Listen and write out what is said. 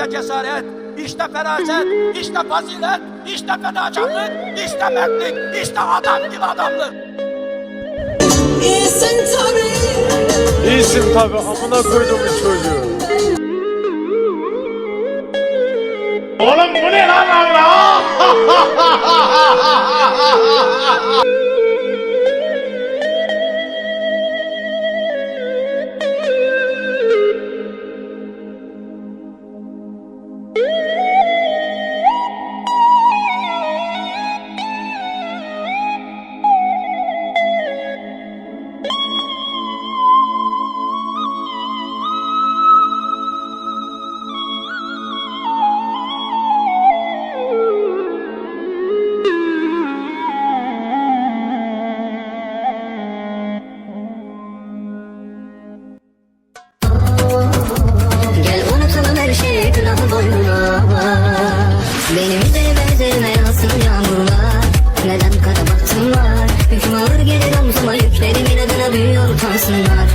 İşte cesaret, işte feraset, işte fazilet, işte fedakarlık, işte mertlik, işte adam gibi adamlık. İyisin tabii. İyisin tabi, amına koyduğumun çocuğu. Oğlum bu ne lan Allah? Benim üzerime yansın yağmurlar. Neden kara baktım var? Hüküm ağır gelir omzuma, yüklerimin adına büyüyor utansınlar.